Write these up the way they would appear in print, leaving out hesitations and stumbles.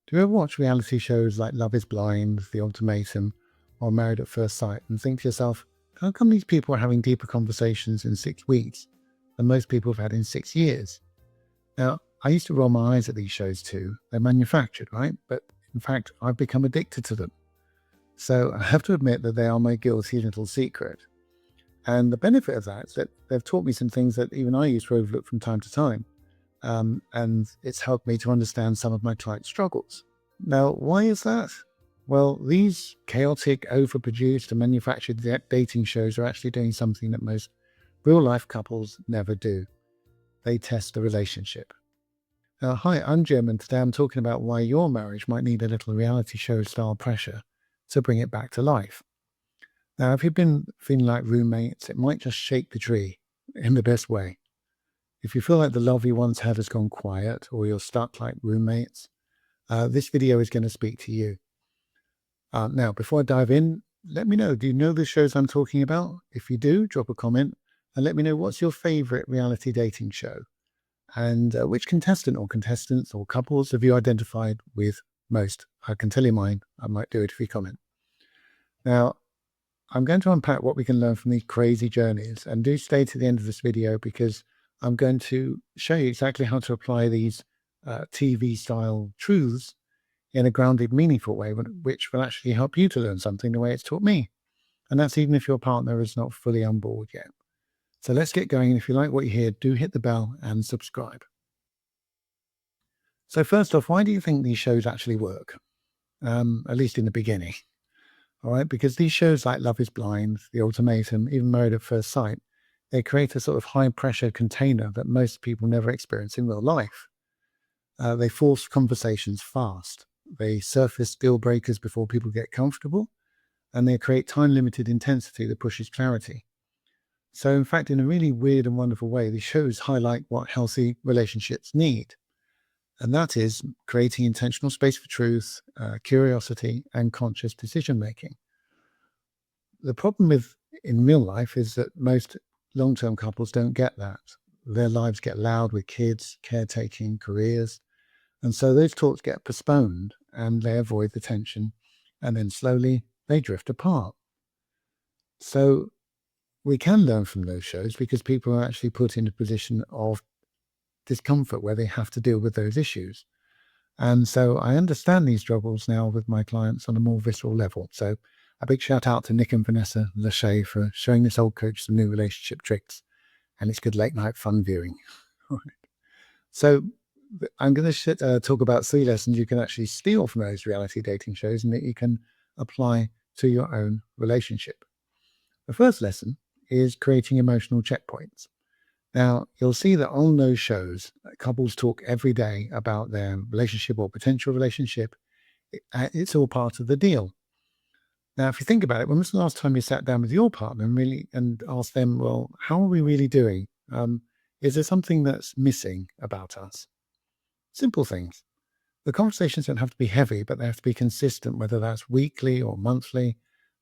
Do you ever watch reality shows like Love is Blind, The Ultimatum, or Married at First Sight and think to yourself, how come these people are having deeper conversations in 6 weeks than most people have had in 6 years? Now, I used to roll my eyes at these shows too. They're manufactured, right? But in fact, I've become addicted to them. So I have to admit that they are my guilty little secret. And the benefit of that is that they've taught me some things that even I used to overlook from time to time. And it's helped me to understand some of my client struggles. Now, why is that? Well, these chaotic, overproduced, and manufactured dating shows are actually doing something that most real life couples never do. They test the relationship. Now, hi, I'm Jim, and today I'm talking about why your marriage might need a little reality show style pressure to bring it back to life. Now, if you've been feeling like roommates, it might just shake the tree in the best way. If you feel like the love you once had has gone quiet or you're stuck like roommates, this video is going to speak to you. Now, before I dive in, let me know, do you know the shows I'm talking about? If you do, drop a comment and let me know what's your favorite reality dating show and which contestant or contestants or couples have you identified with most. I can tell you mine. I might do it if you comment. Now, I'm going to unpack what we can learn from these crazy journeys, and do stay to the end of this video because I'm going to show you exactly how to apply these TV style truths in a grounded, meaningful way, which will actually help you to learn something the way it's taught me. And that's even if your partner is not fully on board yet. So let's get going. And if you like what you hear, do hit the bell and subscribe. So first off, why do you think these shows actually work? At least in the beginning. All right, because these shows like Love is Blind, The Ultimatum, even Married at First Sight, they create a sort of high pressure container that most people never experience in real life. They force conversations fast. They surface deal breakers before people get comfortable, and they create time limited intensity that pushes clarity. So, in fact, in a really weird and wonderful way, these shows highlight what healthy relationships need. And that is creating intentional space for truth, curiosity, and conscious decision making. The problem with in real life is that most long-term couples don't get that. Their lives get loud with kids, caretaking, careers. And so those talks get postponed and they avoid the tension. And then slowly they drift apart. So we can learn from those shows because people are actually put in a position of discomfort where they have to deal with those issues. And so I understand these struggles now with my clients on a more visceral level. So a big shout out to Nick and Vanessa Lachey for showing this old coach some new relationship tricks. And it's good late night fun viewing. All right. So I'm going to talk about 3 lessons you can actually steal from those reality dating shows and that you can apply to your own relationship. The first lesson is creating emotional checkpoints. Now, you'll see that on those shows, couples talk every day about their relationship or potential relationship. It's all part of the deal. Now, if you think about it, when was the last time you sat down with your partner and asked them, well, how are we really doing? Is there something that's missing about us? Simple things. The conversations don't have to be heavy, but they have to be consistent, whether that's weekly or monthly.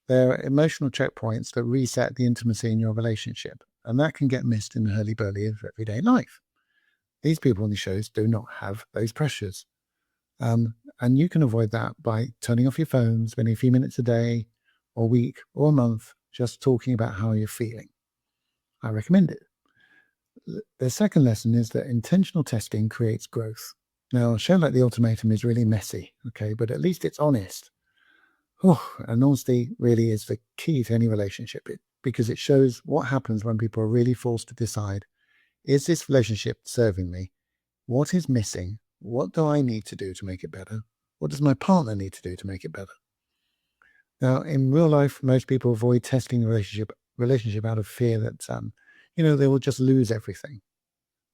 They're emotional checkpoints that reset the intimacy in your relationship. And that can get missed in the hurly-burly of everyday life. These people on these shows do not have those pressures. And you can avoid that by turning off your phone, spending a few minutes a day or week or a month just talking about how you're feeling. I recommend it. The second lesson is that intentional testing creates growth. Now, a show like The Ultimatum is really messy, okay, but at least it's honest. And honesty really is the key to any relationship because it shows what happens when people are really forced to decide, is this relationship serving me? What is missing? What do I need to do to make it better? What does my partner need to do to make it better? Now, in real life, most people avoid testing the relationship out of fear that, they will just lose everything.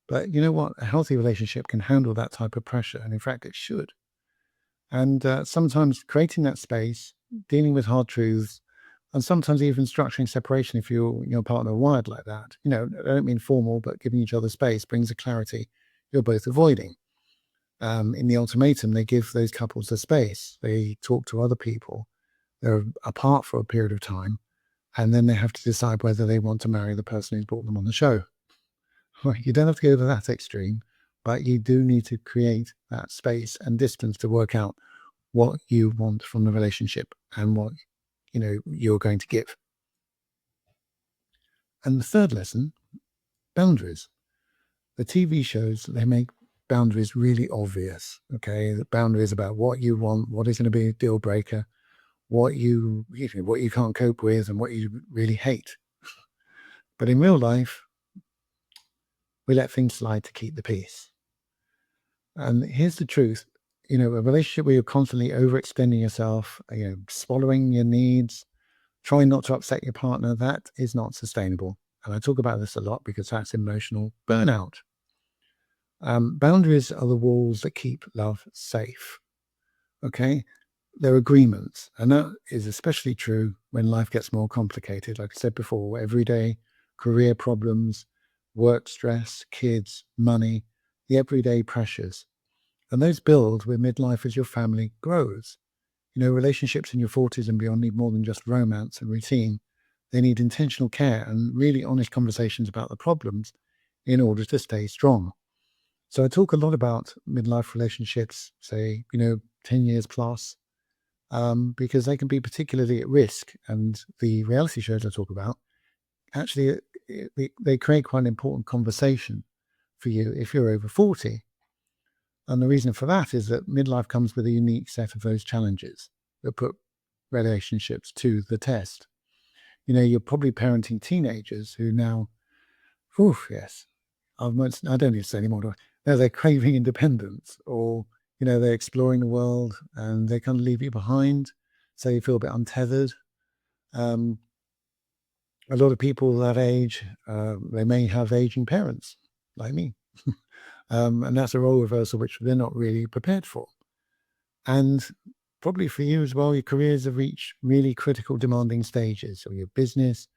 But you know what? A healthy relationship can handle that type of pressure. And in fact, it should. And sometimes creating that space, dealing with hard truths, and sometimes even structuring separation if your partner are wired like that. I don't mean formal, but giving each other space brings a clarity you're both avoiding. In The Ultimatum, they give those couples the space. They talk to other people. They're apart for a period of time, and then they have to decide whether they want to marry the person who's brought them on the show. Right, you don't have to go to that extreme, but you do need to create that space and distance to work out what you want from the relationship and what you're going to give. And the third lesson, boundaries. The TV shows, they make boundaries really obvious. Okay, the boundaries about what you want, what is going to be a deal breaker, what you can't cope with, and what you really hate. But in real life, we let things slide to keep the peace. And here's the truth: a relationship where you're constantly overextending yourself, swallowing your needs, trying not to upset your partner, that is not sustainable. And I talk about this a lot because that's emotional burnout. Boundaries are the walls that keep love safe. Okay, they're agreements, and that is especially true when life gets more complicated. Like I said before, everyday career problems, work stress, kids, money, the everyday pressures. And those build with midlife as your family grows. Relationships in your 40s and beyond need more than just romance and routine. They need intentional care and really honest conversations about the problems in order to stay strong. So I talk a lot about midlife relationships, say, 10 years plus, because they can be particularly at risk. And the reality shows I talk about, actually, they create quite an important conversation for you if you're over 40. And the reason for that is that midlife comes with a unique set of those challenges that put relationships to the test. You're probably parenting teenagers who now, yes, I don't need to say anymore. No, they're craving independence, or they're exploring the world, and they kind of leave you behind, so you feel a bit untethered. A lot of people that age, they may have aging parents, like me, and that's a role reversal which they're not really prepared for. And probably for you as well, your careers have reached really critical, demanding stages, or your business,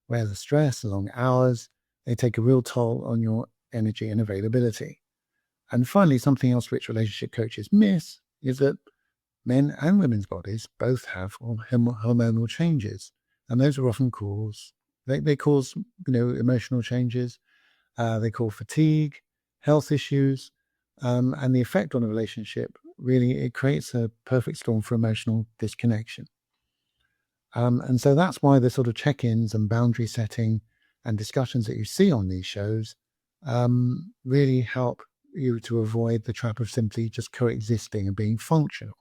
where the stress, the long hours, they take a real toll on your energy and availability. And finally, something else which relationship coaches miss is that men and women's bodies both have hormonal changes, and those are often they cause emotional changes. They cause fatigue, health issues, and the effect on a relationship. Really, it creates a perfect storm for emotional disconnection. And so that's why the sort of check-ins and boundary setting and discussions that you see on these shows really help you to avoid the trap of simply just coexisting and being functional.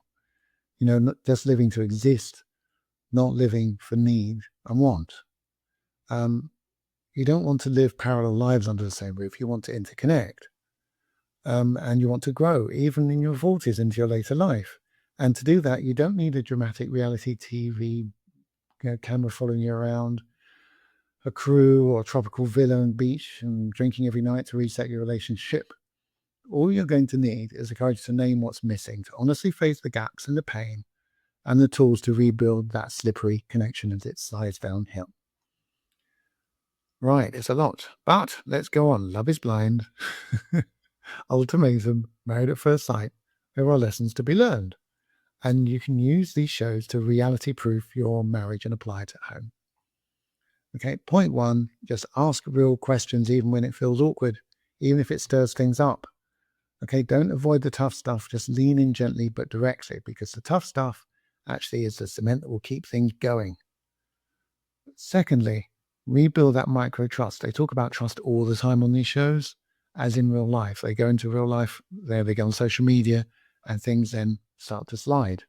Not just living to exist, not living for need and want. You don't want to live parallel lives under the same roof. You want to interconnect. And you want to grow, even in your 40s into your later life. And to do that, you don't need a dramatic reality TV camera following you around, a crew or a tropical villa and beach and drinking every night to reset your relationship. All you're going to need is the courage to name what's missing, to honestly face the gaps and the pain, and the tools to rebuild that slippery connection as it slides downhill. Right, it's a lot, but let's go on. Love is blind. Ultimatum, married at first sight. There are lessons to be learned. And you can use these shows to reality proof your marriage and apply it at home. Okay, point one, just ask real questions even when it feels awkward, even if it stirs things up. Okay, don't avoid the tough stuff, just lean in gently but directly, because the tough stuff actually is the cement that will keep things going. Secondly, rebuild that micro trust. They talk about trust all the time on these shows, as in real life. They go into real life, there they go on social media, and things then start to slide.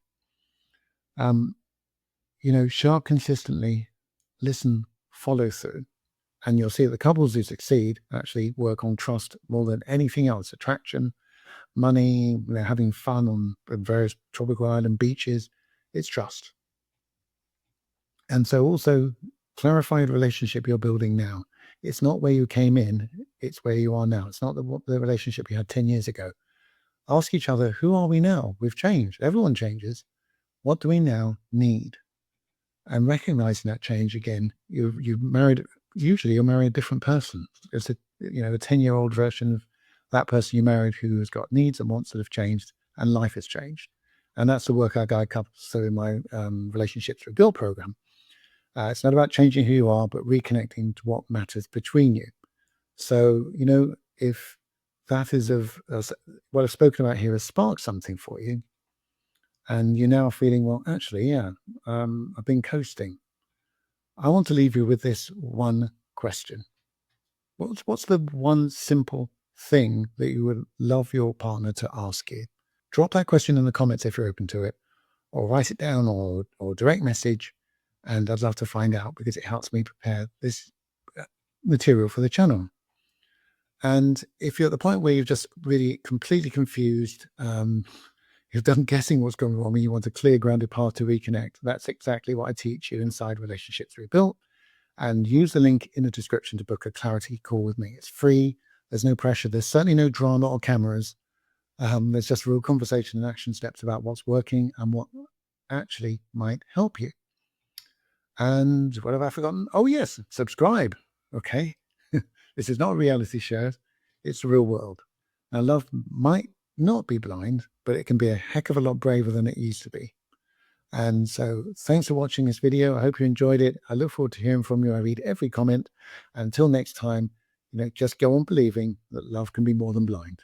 Show up consistently, listen, follow through, and you'll see that the couples who succeed actually work on trust more than anything else. Attraction, money, they're having fun on various tropical island beaches. It's trust. And so also clarify the relationship you're building now. It's not where you came in, it's where you are now. It's not the relationship you had 10 years ago. Ask each other, who are we now? We've changed. Everyone changes. What do we now need? And recognizing that change again, you've married, usually you'll marry a different person. It's a 10-year-old version of that person you married who has got needs and wants that have changed, and life has changed. And that's the work I guide couples through in my Relationships Rebuilt program. It's not about changing who you are, but reconnecting to what matters between you. So, if that is of what I've spoken about here has sparked something for you. And you're now feeling, well, actually, yeah, I've been coasting. I want to leave you with this one question. What's the one simple thing that you would love your partner to ask you? Drop that question in the comments if you're open to it, or write it down, or direct message. And I'd love to find out because it helps me prepare this material for the channel. And if you're at the point where you're just really completely confused, you're done guessing what's going wrong and you want a clear, grounded path to reconnect, that's exactly what I teach you inside Relationships Rebuilt. And use the link in the description to book a clarity call with me. It's free. There's no pressure. There's certainly no drama or cameras. There's just real conversation and action steps about what's working and what actually might help you. And what have I forgotten? Oh, yes, subscribe. Okay. This is not a reality show. It's the real world. Now, love might not be blind, but it can be a heck of a lot braver than it used to be. And so thanks for watching this video. I hope you enjoyed it. I look forward to hearing from you. I read every comment. Until next time, just go on believing that love can be more than blind.